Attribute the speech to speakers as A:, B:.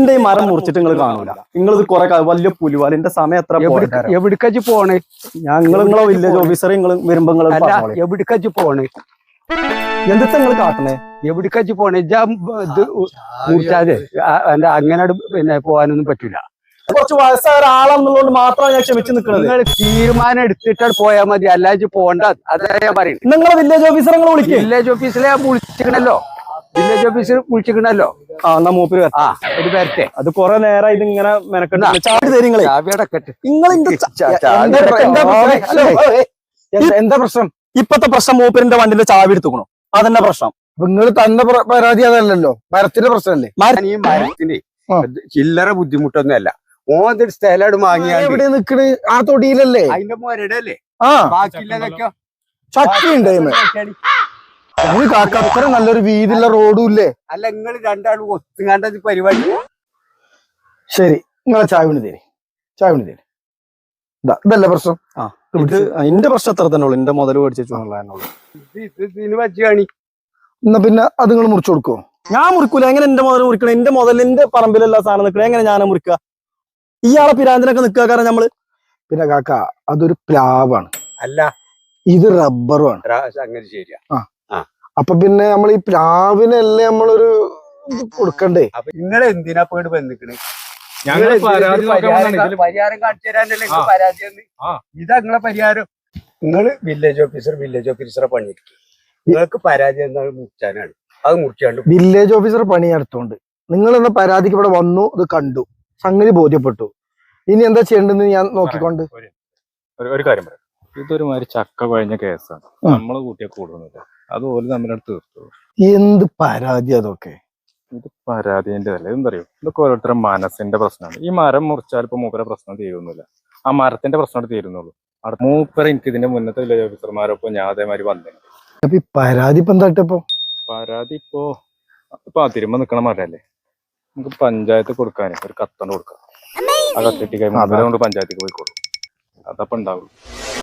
A: ഇതിന്റെ ഈ മരം മുറിച്ചിട്ട് നിങ്ങൾ കാണൂല. നിങ്ങൾ ഇത് കുറെ വലിയ പുലിവാലിന്റെ സമയം എത്ര
B: എവിടേക്കച്ച് പോണ്?
A: നിങ്ങളെ വില്ലേജ് ഓഫീസർ നിങ്ങൾ വരുമ്പോ
B: എവിടേക്കച്ച് പോണ്?
A: എന്തിട്ട് നിങ്ങൾ കാട്ടണേ?
B: എവിടേക്കച്ച് പോണ്? മുറിച്ചാതെ അങ്ങനെ പിന്നെ പോകാനൊന്നും പറ്റൂല.
A: കുറച്ച് വയസ്സായ ഒരാളെന്നുള്ളതുകൊണ്ട് മാത്രമാണ് ഞാൻ ക്ഷമിച്ച് നിൽക്കുന്നത്.
B: നിങ്ങൾ തീരുമാനം എടുത്തിട്ട് പോയാൽ മതി, അല്ലാതെ പോണ്ട. അതാ ഞാൻ പറയുന്നത്.
A: നിങ്ങളെ വില്ലേജ് ഓഫീസറെ നിങ്ങൾ വിളിക്കും.
B: വില്ലേജ് ഓഫീസിലെ വിളിച്ചിക്കണല്ലോ, വില്ലേജ് ഓഫീസർ വിളിച്ചിക്കണല്ലോ.
A: എന്നാ മൂപ്പര്
B: ഒരു പേരത്തെ
A: അത് കൊറേ നേരം ഇത് ഇങ്ങനെ മെനക്കെട്ട് ചാടി തരും.
B: എന്താ പ്രശ്നം?
A: ഇപ്പത്തെ പ്രശ്നം മൂപ്പരിന്റെ വണ്ടിന്റെ ചാവി എടുത്തുക്കണോ? അതന്നെ പ്രശ്നം.
C: നിങ്ങൾ തന്ന പരാതി അതല്ലല്ലോ, മരത്തിന്റെ പ്രശ്നമല്ലേ?
B: ഈ മരത്തിന് ചില്ലറ ബുദ്ധിമുട്ടൊന്നുമല്ല. ഓന്റെ സ്ഥലം വാങ്ങിയാ
C: എവിടെ നിക്കണ്? ആ തൊടിയിലല്ലേ?
B: അതിന്റെ മോരടല്ലേ?
C: ആ
B: ബാക്കിയുള്ളതൊക്കെ
C: ശക്തിയുണ്ട് അത്ര നല്ലൊരു വീതിയുള്ള റോഡും ഇല്ലേ?
B: അല്ല, നിങ്ങൾ രണ്ടാളും ഒത്തുങ്ങാണ്ട പരിപാടി.
C: ശരി, നിങ്ങളെ ചായ വിണി തരി, ചായ വിണി തരി. ഇതല്ല പ്രശ്നം.
A: ഇത് എന്റെ പ്രശ്നം എത്ര തന്നെ ഉള്ളു. എന്റെ മുതൽ മേടിച്ചു
B: ഇതിന് വച്ച് കാണി.
C: എന്നാ പിന്നെ അത് നിങ്ങൾ മുറിച്ചു കൊടുക്കുവോ?
A: ഞാൻ മുറിക്കൂല. എങ്ങനെ എന്റെ മുതൽ മുറിക്കണം? എന്റെ മുതലിന്റെ പറമ്പിലെല്ലാം സാധനം നിൽക്കണം. എങ്ങനെ ഞാനാ മുറിക്കുക? ഇയാളെ പിരാന്തിനൊക്കെ നിൽക്കുക. കാരണം നമ്മള്
C: പിന്നെ കാക്ക അതൊരു പ്ലാവാണ്,
B: അല്ല
C: ഇത് റബ്ബറുമാണ്.
B: അങ്ങനെ ശരിയാ.
C: അപ്പൊ പിന്നെ നമ്മൾ ഈ പ്ലാവിനല്ലേ നമ്മളൊരു കൊടുക്കണ്ടേ?
B: അപ്പൊ നിങ്ങളെ എന്തിനാ പോയിട്ട് ബന്ധിക്കണേ? പരിഹാരം കാണിച്ചു തരാനല്ലേ പരാതി. ഇതാ നിങ്ങളെ പരിഹാരം. നിങ്ങൾ വില്ലേജ് ഓഫീസറെ പണിയെടുക്കും. നിങ്ങൾക്ക് പരാതി എന്താണ് മുറിച്ചാനാണ്. അത് മുറിച്ചാണ്ട്
C: വില്ലേജ് ഓഫീസർ പണി എടുത്തോണ്ട് നിങ്ങൾ എന്ന പരാതിക്ക് ഇവിടെ വന്നു, ഇത് കണ്ടു, സംഗതി ബോധ്യപ്പെട്ടു. ഇനി എന്താ ചെയ്യേണ്ടതെന്ന് ഞാൻ നോക്കിക്കൊണ്ട്
D: ഒരു കാര്യം പറയാം. ഇതൊരു മാതിരി ചക്ക കഴിഞ്ഞ കേസാണ്. നമ്മള് കൂട്ടിയെ കൂടുന്നില്ല, അതുപോലെ നമ്മളടുത്ത് തീർത്തു.
C: എന്ത് പരാതി അതൊക്കെ?
D: ഇത് പരാതിന്റെ അല്ല, എന്തറിയോ, ഇതൊക്കെ ഓരോരുത്തരുടെ മനസ്സിന്റെ പ്രശ്നമാണ്. ഈ മരം മുറിച്ചാൽ ഇപ്പൊ മൂപ്പര പ്രശ്നം തീരുന്നില്ല, ആ മരത്തിന്റെ പ്രശ്നം തീരുന്നുള്ളൂ. അവിടെ മൂപ്പര എനിക്ക് ഇതിന്റെ മുന്നത്തെ വില്ലേജ് ഓഫീസർമാരൊപ്പം ഞാൻ അതേമാതിരി വന്നിട്ടുണ്ട്.
C: അപ്പൊ ഈ പരാതി ഇപ്പൊ എന്താ?
D: പരാതി ഇപ്പൊ തിരുമ്പോ നിക്കണ മരല്ലേ, നമുക്ക് പഞ്ചായത്ത് കൊടുക്കാനേ ഒരു കത്തണ്ട് കൊടുക്കാം. ആ കത്തിട്ട് കൊണ്ട് പഞ്ചായത്തേക്ക് പോയിക്കോളൂ. അതപ്പൊ ഉണ്ടാവുള്ളൂ.